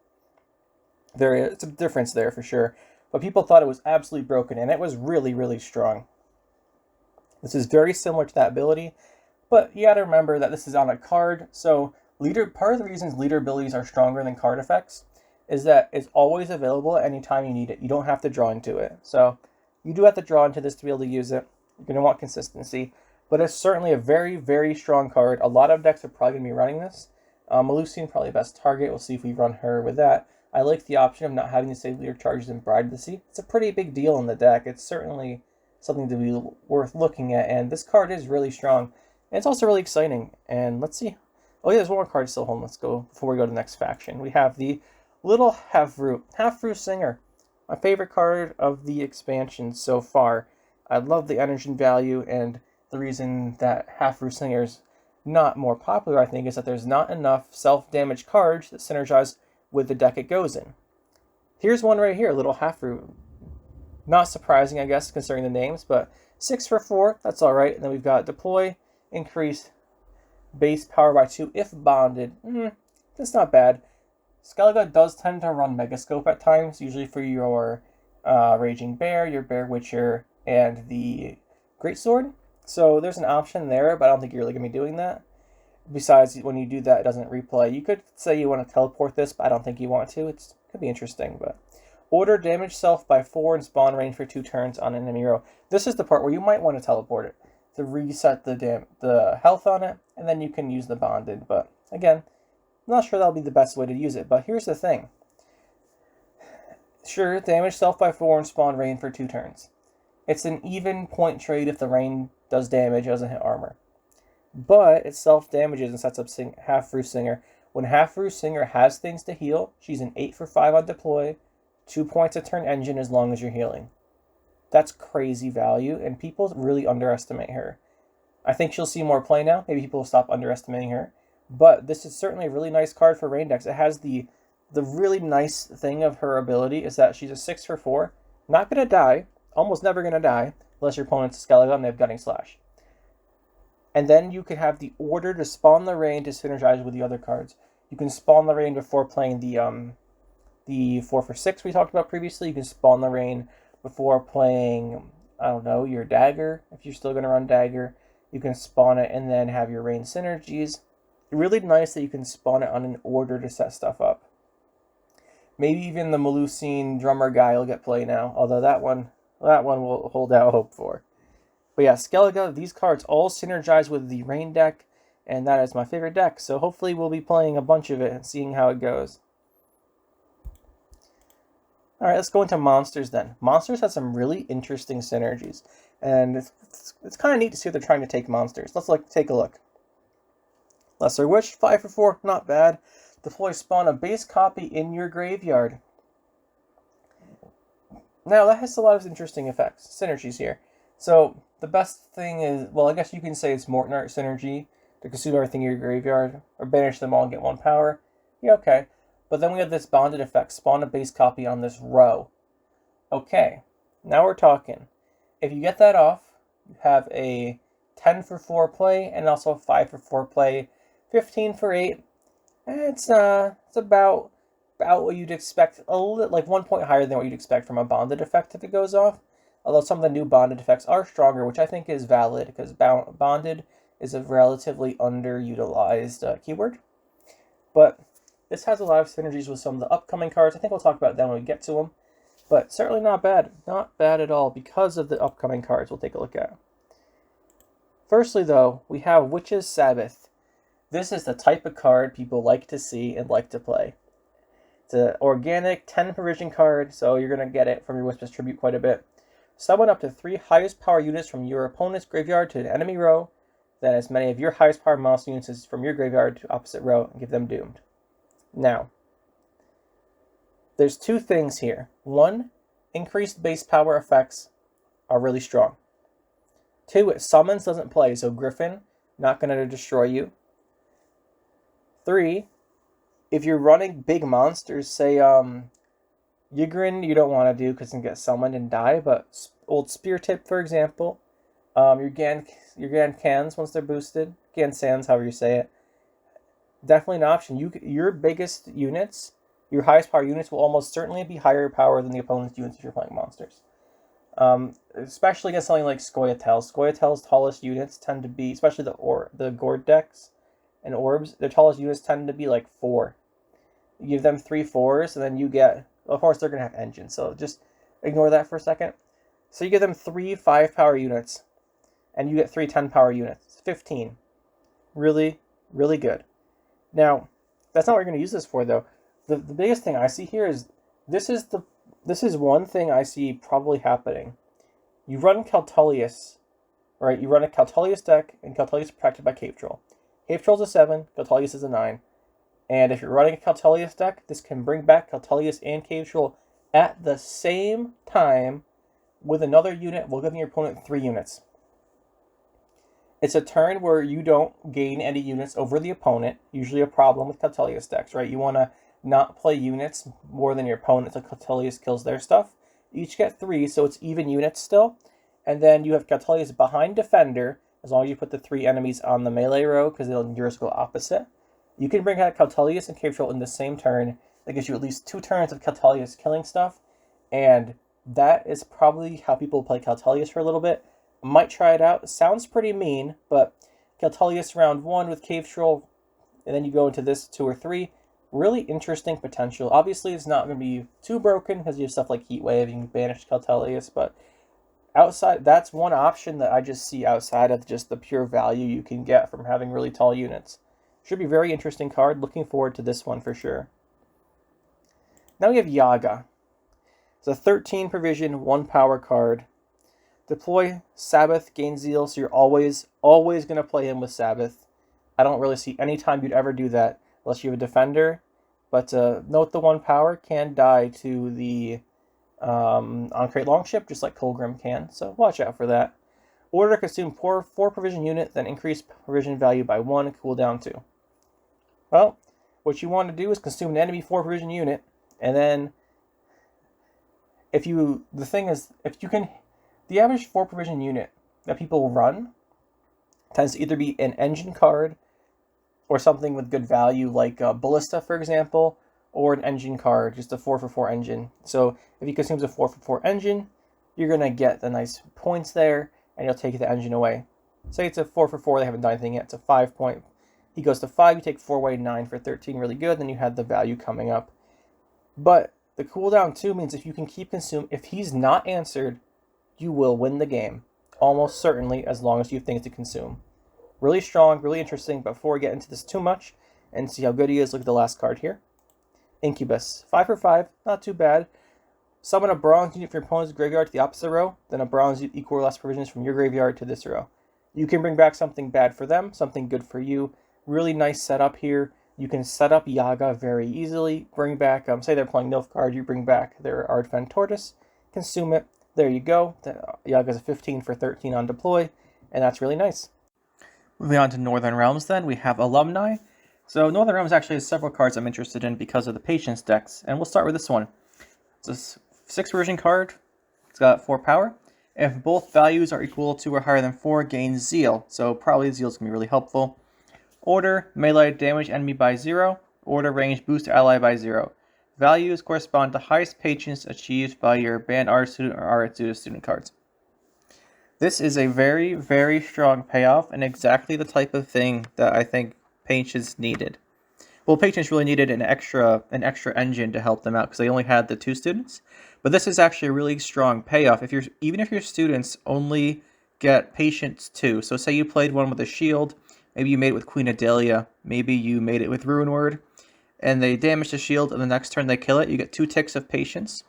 it's a difference there for sure. But people thought it was absolutely broken, and it was really, really strong. This is very similar to that ability, but you gotta remember that this is on a card, so part of the reasons leader abilities are stronger than card effects is that it's always available anytime you need it. You don't have to draw into it. So you do have to draw into this to be able to use it. You're going to want consistency, but it's certainly a very, very strong card. A lot of decks are probably going to be running this. Melusine, probably best target. We'll see if we run her with that. I like the option of not having to save leader charges in Bride of the Sea. It's a pretty big deal in the deck. It's certainly something to be worth looking at, and this card is really strong. And it's also really exciting, and let's see. Oh yeah, there's one more card still home. Let's go before we go to the next faction. We have the little HAUFRUE Singer. My favorite card of the expansion so far. I love the energy value, and the reason that HAUFRUE Singer is not more popular, I think, is that there's not enough self-damage cards that synergize with the deck it goes in. Here's one right here, little HAUFRUE. Not surprising, I guess, considering the names, but 6 for 4, that's alright. And then we've got Deploy, Increase base power by 2 if bonded. That's not bad. Skellige does tend to run Megascope at times, usually for your Raging Bear, your Bear Witcher, and the Greatsword. So there's an option there, but I don't think you're really going to be doing that. Besides, when you do that, it doesn't replay. You could say you want to teleport this, but I don't think you want to. It could be interesting, but order damage self by 4 and spawn range for 2 turns on an enemy row. This is the part where you might want to teleport it to reset the health on it, and then you can use the bonded. But again, I'm not sure that'll be the best way to use it. But here's the thing. Sure, damage self by 4 and spawn rain for 2 turns. It's an even point trade if the rain does damage, it doesn't hit armor. But it self-damages and sets up HAUFRUE Singer. When HAUFRUE Singer has things to heal, she's an 8 for 5 on deploy, 2 points a turn engine as long as you're healing. That's crazy value, and people really underestimate her. I think she'll see more play now. Maybe people will stop underestimating her. But this is certainly a really nice card for rain decks. It has the really nice thing of her ability is that she's a 6 for 4. Not going to die. Almost never going to die. Unless your opponent's Skellige and they have Gunning Slash. And then you could have the order to spawn the rain to synergize with the other cards. You can spawn the rain before playing the 4 for 6 we talked about previously. You can spawn the rain before playing, I don't know, your dagger. If you're still going to run dagger, you can spawn it and then have your rain synergies. Really nice that you can spawn it on an order to set stuff up. Maybe even the Melusine drummer guy will get play now, although that one will hold out hope for. But yeah, Skellige, these cards all synergize with the rain deck, and that is my favorite deck. So hopefully we'll be playing a bunch of it and seeing how it goes. Alright, let's go into monsters then. Monsters have some really interesting synergies, and it's kind of neat to see what they're trying to take monsters. Let's take a look. Lesser Witch, 5 for 4, not bad. Deploy spawn a base copy in your graveyard. Now, that has a lot of interesting effects, synergies here. So, the best thing is, well, I guess you can say it's Mortnart synergy to consume everything in your graveyard, or banish them all and get 1 power. Yeah, okay. But then we have this bonded effect, spawn a base copy on this row. Okay, now we're talking. If you get that off, you have a 10 for 4 play, and also a 5 for 4 play, 15 for 8. It's about what you'd expect, like 1 point higher than what you'd expect from a bonded effect if it goes off. Although some of the new bonded effects are stronger, which I think is valid, because bonded is a relatively underutilized keyword. But this has a lot of synergies with some of the upcoming cards. I think we'll talk about them when we get to them. But certainly not bad. Not bad at all because of the upcoming cards we'll take a look at. Firstly, though, we have Witch's Sabbath. This is the type of card people like to see and like to play. It's an organic 10 provision card, so you're going to get it from your Whisper's Tribute quite a bit. Summon up to 3 highest power units from your opponent's graveyard to an enemy row, then as many of your highest power monster units as from your graveyard to opposite row, and give them doomed. Now, there's 2 things here. 1, increased base power effects are really strong. 2, it summons, doesn't play, so Griffin, not going to destroy you. 3, if you're running big monsters, say Ygrin, you don't want to do because you can get summoned and die. But old Spear Tip, for example, your Gan Cans once they're boosted, Gan Sans, however you say it, definitely an option. Your biggest units, your highest power units, will almost certainly be higher power than the opponent's units if you're playing monsters. Especially against something like Scoia'tael. Scoia'tael's tallest units tend to be, especially the Gourd decks and Orbs, their tallest units tend to be like 4. You give them 3 4s, and then you get, of course they're going to have engines, so just ignore that for a second. So you give them 3 5 power units, and you get 3 10 power units. It's 15. Really, really good. Now, that's not what you're going to use this for, though. The biggest thing I see here is, this is one thing I see probably happening. You run Keltullius, right? You run a Keltullius deck, and Keltullius is protected by Cave Troll. Cave Troll's a 7, Keltullius is a 9. And if you're running a Keltullius deck, this can bring back Keltullius and Cave Troll at the same time with another unit while giving your opponent 3 units. It's a turn where you don't gain any units over the opponent, usually a problem with Keltullius decks, right? You want to not play units more than your opponent so Keltullius kills their stuff. You each get 3, so it's even units still. And then you have Keltullius behind Defender, as long as you put the 3 enemies on the melee row, because they'll yours go opposite. You can bring out Keltullius and Cave Troll in the same turn. That gives you at least 2 turns of Keltullius killing stuff. And that is probably how people play Keltullius for a little bit. Might try it out. It sounds pretty mean, but Keltullius round 1 with Cave Troll, and then you go into this 2 or 3. Really interesting potential. Obviously, it's not going to be too broken because you have stuff like Heat Wave, you can banish Keltullius, but outside, that's one option that I just see outside of just the pure value you can get from having really tall units. Should be a very interesting card. Looking forward to this one for sure. Now we have Yaga. It's a 13 provision, 1 power card. Deploy Sabbath, gain Zeal, so you're always going to play him with Sabbath. I don't really see any time you'd ever do that unless you have a Defender. But note the 1 power can die to the on-crate Longship, just like Colgrim can, so watch out for that. Order to consume 4 provision unit, then increase provision value by 1, cooldown 2. Well, what you want to do is consume an enemy 4 provision unit, and then the average 4 provision unit that people run tends to either be an engine card or something with good value, like Ballista, for example, or an engine card, just a 4-for-4 engine. So if he consumes a 4-for-4 engine, you're going to get the nice points there, and you'll take the engine away. Say it's a 4-for-4, they haven't done anything yet, it's a 5 point. He goes to 5, you take 4 away, 9 for 13, really good, then you had the value coming up. But the cooldown 2 means if you can keep consuming, if he's not answered, you will win the game. Almost certainly, as long as you have things to consume. Really strong, really interesting, but before we get into this too much and see how good he is, look at the last card here. Incubus. 5 for 5, not too bad. Summon a bronze unit from your opponent's graveyard to the opposite row, then a bronze unit equal or less provisions from your graveyard to this row. You can bring back something bad for them, something good for you. Really nice setup here. You can set up Yaga very easily. Bring back, say they're playing Nilfgaard, you bring back their Ardfen Tortoise, consume it. There you go. Yaga's a 15 for 13 on deploy, and that's really nice. Moving on to Northern Realms then, we have Alumni. So Northern Realms actually has several cards I'm interested in because of the Patience decks, and we'll start with this one. It's a 6 version card. It's got 4 power. If both values are equal to or higher than 4, gain Zeal. So probably Zeal is going to be really helpful. Order, melee damage enemy by 0. Order, range boost ally by 0. Values correspond to highest patience achieved by your banned art student or art student cards. This is a very, very strong payoff and exactly the type of thing that I think Patience needed. Well, Patience really needed an extra engine to help them out because they only had the 2 students. But this is actually a really strong payoff. Even if your students only get Patience 2, so say you played one with a shield, maybe you made it with Queen Adelia, maybe you made it with Ruin Word, and they damage the shield, and the next turn they kill it, you get 2 ticks of Patience.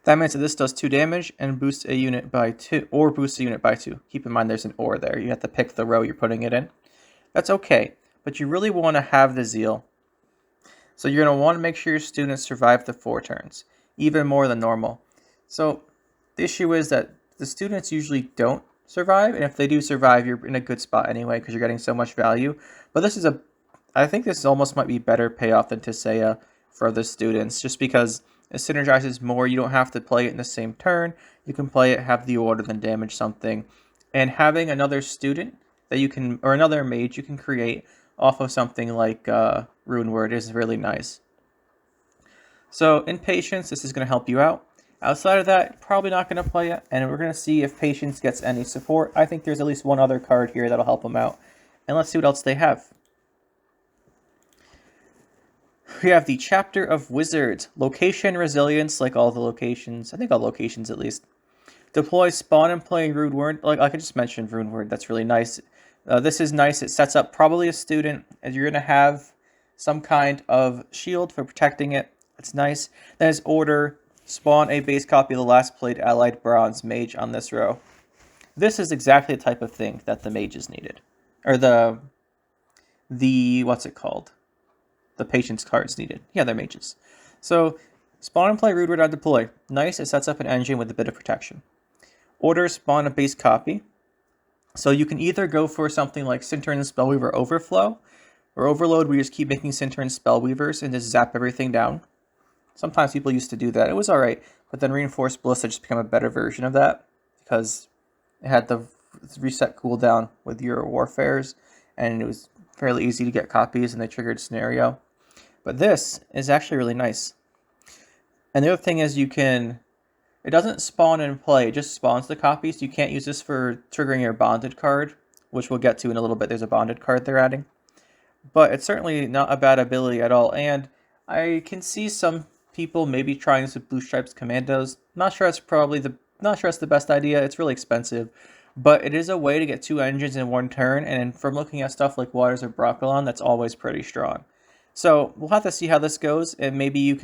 That means that this does 2 damage and boosts a unit by 2, or boosts a unit by 2. Keep in mind there's an or there. You have to pick the row you're putting it in. That's okay, but you really want to have the Zeal. So you're going to want to make sure your students survive the 4 turns, even more than normal. So the issue is that the students usually don't survive, and if they do survive, you're in a good spot anyway because you're getting so much value. But this is I think this almost might be better payoff than Tisea for the students, just because it synergizes more. You don't have to play it in the same turn. You can play it, have the order, then damage something. And having another student that you can, or another mage you can create off of something like Rune Word is really nice. So in Patience, this is going to help you out. Outside of that, probably not going to play it, and we're going to see if Patience gets any support. I think there's at least one other card here that'll help them out. And let's see what else they have. We have the Chapter of Wizards. Location Resilience, like all the locations. I think all locations at least. Deploy Spawn and Play Rune Word. Like I just mentioned Rune Word. That's really nice. This is nice. It sets up probably a student, as you're going to have some kind of shield for protecting it. It's nice. Then as Order, spawn a base copy of the last played allied bronze mage on this row. This is exactly the type of thing that the mages needed. Or the what's it called? The Patience cards needed. Yeah, they're mages. So, spawn and play Rune Word on deploy. Nice, it sets up an engine with a bit of protection. Order, spawn a base copy. So you can either go for something like Cintern and Spellweaver Overflow, or Overload, where you just keep making Cintern Spellweavers and just zap everything down. Sometimes people used to do that. It was alright, but then Reinforced Ballista just became a better version of that, because it had the reset cooldown with your Warfares, and it was fairly easy to get copies, and they triggered Scenario. But this is actually really nice. And the other thing is it doesn't spawn and play, it just spawns the copies. So you can't use this for triggering your bonded card, which we'll get to in a little bit. There's a bonded card they're adding. But it's certainly not a bad ability at all, and I can see some people maybe trying this with Blue Stripes Commandos. Not sure it's the best idea. It's really expensive, but it is a way to get 2 engines in one turn, and from looking at stuff like Waters of Broccolon, that's always pretty strong. So we'll have to see how this goes, and maybe you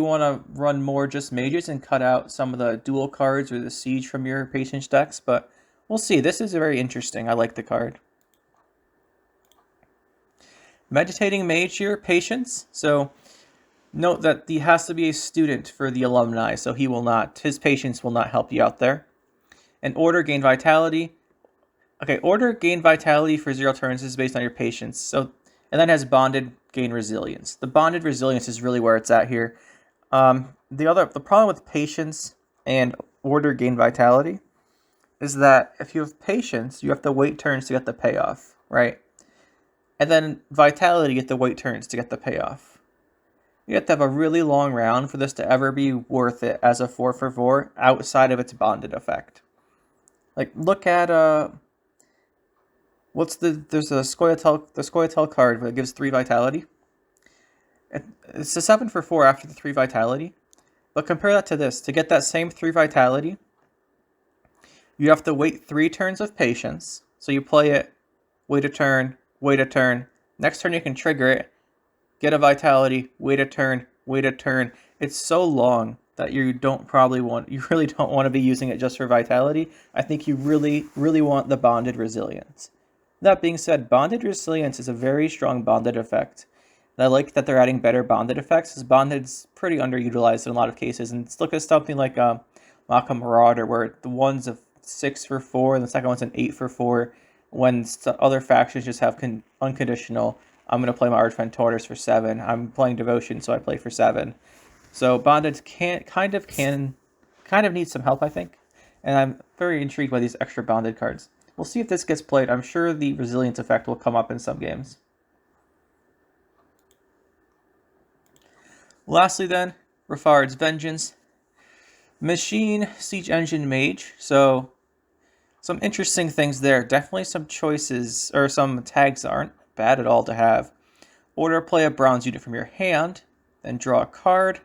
want to run more just mages and cut out some of the dual cards or the siege from your Patience decks, but we'll see. This is very interesting. I like the card. Meditating Mage here, Patience. So note that he has to be a student for the alumni, so his Patience will not help you out there. And Order, gain Vitality. Okay, Order, gain Vitality for 0 turns is based on your Patience. So, and then has Bonded, gain Resilience. The Bonded Resilience is really where it's at here. The problem with Patience and Order, gain Vitality is that if you have Patience, you have to wait turns to get the payoff, right? And then Vitality, you get to wait turns to get the payoff. You have to have a really long round for this to ever be worth it as a 4 for 4 outside of its bonded effect. Like, look at there's a Scoia'tael card that gives 3 Vitality. It's a 7 for 4 after the 3 Vitality. But compare that to this. To get that same 3 Vitality, you have to wait 3 turns of Patience. So you play it, wait a turn, wait a turn. Next turn you can trigger it, get a Vitality, wait a turn, wait a turn. It's so long that you really don't want to be using it just for Vitality. I think you really, really want the Bonded Resilience. That being said, Bonded Resilience is a very strong bonded effect. And I like that they're adding better bonded effects, because bonded's pretty underutilized in a lot of cases. And look at something like Maka Marauder, where the one's a 6 for 4 and the second one's an 8 for 4. When other factions just have unconditional, I'm going to play my Archfiend Tortoise for 7. I'm playing Devotion, so I play for 7. So bonded kind of needs some help, I think. And I'm very intrigued by these extra bonded cards. We'll see if this gets played. I'm sure the Resilience effect will come up in some games. Lastly then, RAFFARD'S Vengeance. Machine Siege Engine Mage. So some interesting things there. Definitely some choices, or some tags aren't bad at all to have. Order, play a bronze unit from your hand, then draw a card.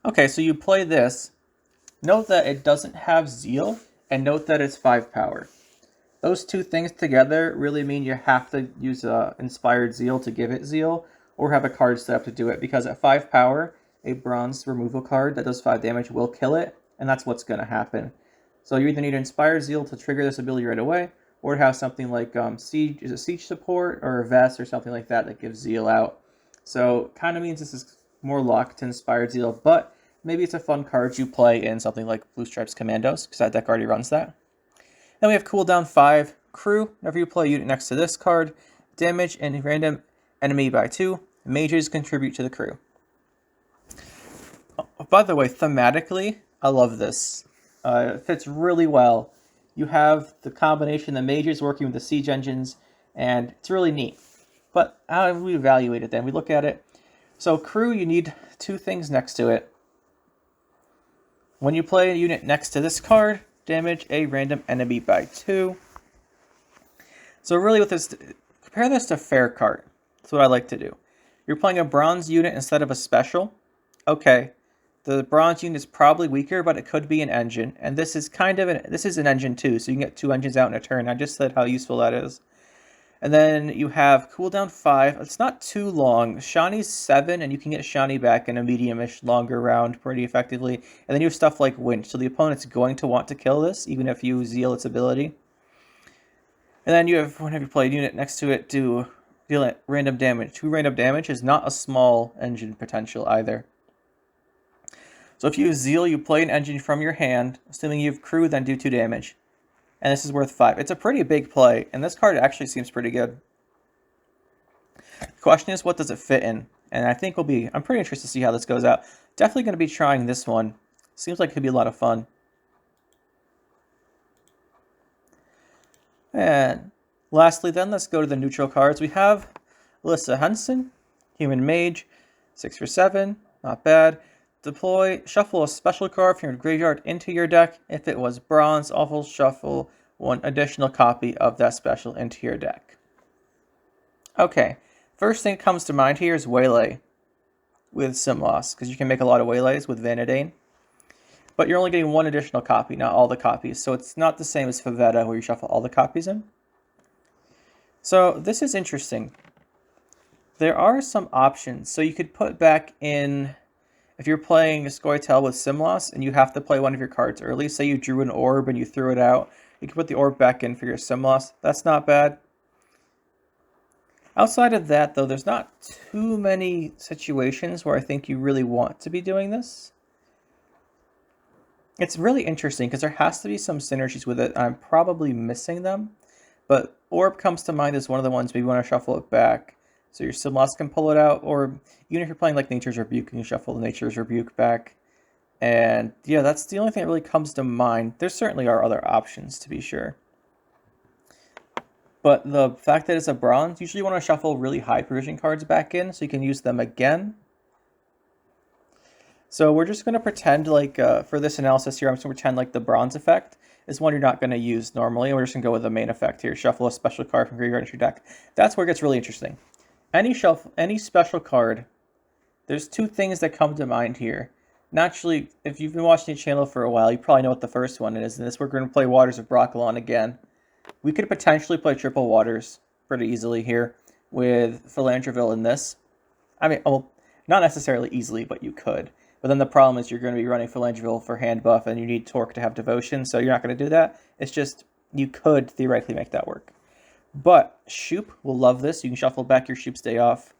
Okay, so you play this. Note that it doesn't have Zeal, and note that it's 5 power. Those two things together really mean you have to use Inspired Zeal to give it Zeal, or have a card set up to do it, because at 5 power, a bronze removal card that does 5 damage will kill it, and that's what's going to happen. So you either need Inspired Zeal to trigger this ability right away, or have something like Siege Support, or a Vest, or something like that gives Zeal out. So kind of means this is more locked to Inspired Zeal, but maybe it's a fun card you play in something like Blue Stripes Commandos, because that deck already runs that. Then we have cooldown 5, Crew. Whenever you play a unit next to this card, damage and random enemy by 2. Mages contribute to the crew. Oh, by the way, thematically, I love this. It fits really well. You have the combination of the mages working with the siege engines, and it's really neat. But how do we evaluate it then? We look at it. So crew, you need 2 things next to it. When you play a unit next to this card, damage a random enemy by 2. So really with this, compare this to fair card. That's what I like to do. You're playing a bronze unit instead of a special. Okay, the bronze unit is probably weaker, but it could be an engine. And this is this is an engine too, so you can get 2 engines out in a turn. I just said how useful that is. And then you have cooldown 5. It's not too long. Shani's 7, and you can get Shani back in a medium-ish longer round pretty effectively. And then you have stuff like Winch, so the opponent's going to want to kill this, even if you zeal its ability. And then you have, whenever you play a unit next to it, deal random damage. 2 random damage is not a small engine potential either. So if you have zeal, you play an engine from your hand, assuming you have crew, then do 2 damage. And this is worth 5. It's a pretty big play, and this card actually seems pretty good. The question is, what does it fit in? And I think I'm pretty interested to see how this goes out. Definitely going to be trying this one. Seems like it could be a lot of fun. And lastly then, let's go to the neutral cards. We have ALISSA HENSON, Human Mage, 6 for 7, not bad. Deploy, shuffle a special card from your graveyard into your deck. If it was bronze, also shuffle 1 additional copy of that special into your deck. Okay, first thing that comes to mind here is Waylay with Simloss, because you can make a lot of Waylays with Vanadane. But you're only getting 1 additional copy, not all the copies. So it's not the same as Favetta, where you shuffle all the copies in. So this is interesting. There are some options. So you could put back in, if you're playing Scoia'tael with Simloss and you have to play one of your cards early, say you drew an orb and you threw it out, you can put the orb back in for your Simloss. That's not bad. Outside of that, though, there's not too many situations where I think you really want to be doing this. It's really interesting because there has to be some synergies with it. I'm probably missing them, but Orb comes to mind as one of the ones where you want to shuffle it back. So your Simloss can pull it out, or even if you're playing like Nature's Rebuke, you can shuffle the Nature's Rebuke back. And yeah, that's the only thing that really comes to mind. There certainly are other options, to be sure. But the fact that it's a bronze, usually you want to shuffle really high provision cards back in so you can use them again. So we're just going to pretend like, for this analysis here, I'm just going to pretend like the bronze effect is one you're not going to use normally. And we're just going to go with the main effect here. Shuffle a special card from graveyard into your deck. That's where it gets really interesting. Any special card, there's 2 things that come to mind here. Naturally, if you've been watching the channel for a while, you probably know what the first one is. And this, we're going to play Waters of Brokilon again. We could potentially play triple Waters pretty easily here with Philandroville in this. I mean, well, not necessarily easily, but you could. But then the problem is you're going to be running Philandroville for hand buff, and you need Torque to have Devotion, so you're not going to do that. It's just, you could theoretically make that work. But Shoop will love this. You can shuffle back your Shoop's Day Off.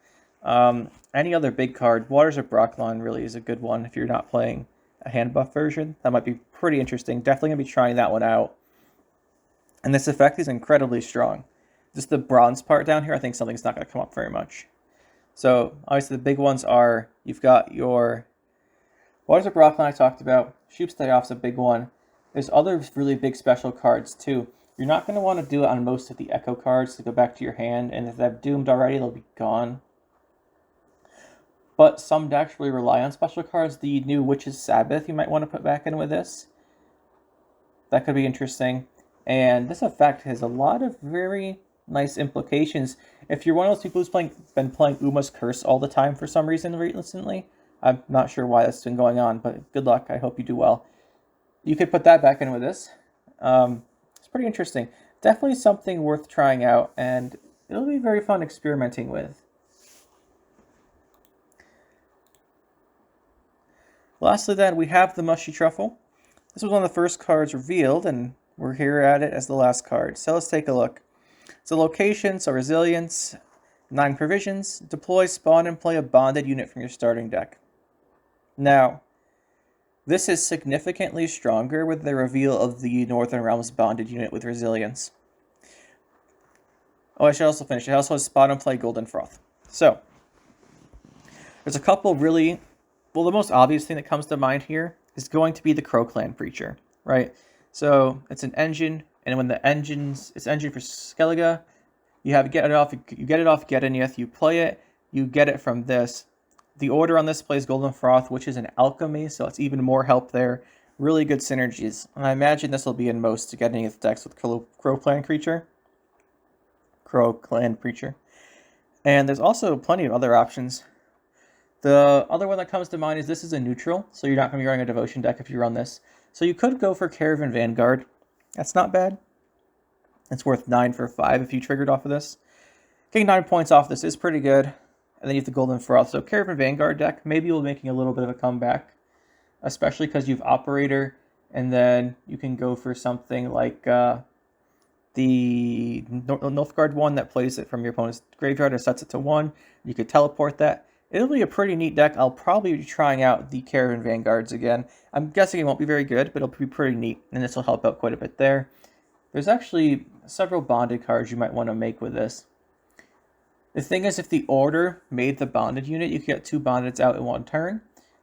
Any other big card, Waters of Brokilon really is a good one if you're not playing a hand buff version. That might be pretty interesting. Definitely going to be trying that one out. And this effect is incredibly strong. Just the bronze part down here, I think something's not going to come up very much. So, obviously the big ones are, you've got your Waters of Brokilon I talked about. Shoop's Day Off's a big one. There's other really big special cards too. You're not going to want to do it on most of the Echo cards to go back to your hand, and if they've doomed already, they'll be gone. But some decks really rely on special cards. The new Witch's Sabbath you might want to put back in with this. That could be interesting. And this effect has a lot of very nice implications. If you're one of those people who's been playing Uma's Curse all the time for some reason recently, I'm not sure why that's been going on, but good luck. I hope you do well. You could put that back in with this. It's pretty interesting. Definitely something worth trying out, and it'll be very fun experimenting with. Lastly then, we have the Mushy Truffle. This was one of the first cards revealed, and we're here at it as the last card. So let's take a look. So location, so resilience, 9 provisions, deploy, spawn, and play a bonded unit from your starting deck. Now, this is significantly stronger with the reveal of the Northern Realms bonded unit with resilience. Oh, I should also finish. It also has Spot and Play Golden Froth. So, there's a couple really... Well, the most obvious thing that comes to mind here is going to be the Crow Clan Preacher, right? So, it's an engine, and when the it's engine for Skellige, you get it off Gedenith, you play it, you get it from this. The order on this plays Golden Froth, which is an alchemy, so it's even more help there. Really good synergies. And I imagine this will be in most Gedenith decks with Crow Clan Preacher. And there's also plenty of other options. The other one that comes to mind is this is a neutral, so you're not going to be running a Devotion deck if you run this. So you could go for Caravan Vanguard. That's not bad. It's worth 9 for 5 if you triggered off of this. Getting 9 points off this is pretty good. And then you have the Golden Froth. So Caravan Vanguard deck, maybe you'll be making a little bit of a comeback. Especially because you have Operator, and then you can go for something like the Nilfgaard one that plays it from your opponent's graveyard or sets it to 1. You could teleport that. It'll be a pretty neat deck. I'll probably be trying out the Caravan Vanguards again. I'm guessing it won't be very good, but it'll be pretty neat, and this will help out quite a bit there. There's actually several bonded cards you might want to make with this. The thing is, if the order made the bonded unit, you could get 2 bondeds out in 1 turn.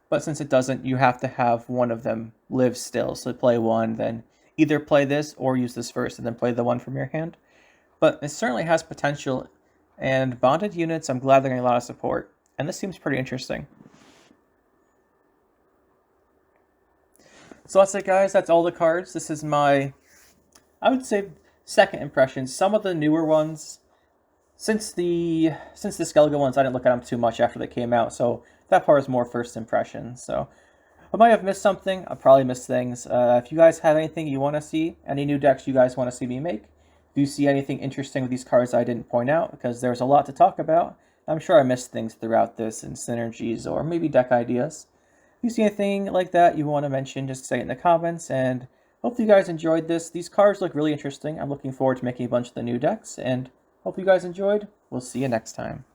But since it doesn't, you have to have one of them live still. So play one, then either play this or use this first, and then play the one from your hand. But it certainly has potential, and bonded units, I'm glad they're getting a lot of support. And this seems pretty interesting. So that's it, guys. That's all the cards. This is my, I would say, second impression. Some of the newer ones, since the Skellige ones, I didn't look at them too much after they came out. So that part is more first impression. So I might have missed something. I probably missed things. If you guys have anything you want to see, any new decks you guys want to see me make, if you see anything interesting with these cards I didn't point out, because there's a lot to talk about. I'm sure I missed things throughout this and synergies or maybe deck ideas. If you see anything like that you want to mention, just say it in the comments, and hope you guys enjoyed this. These cards look really interesting. I'm looking forward to making a bunch of the new decks, and hope you guys enjoyed. We'll see you next time.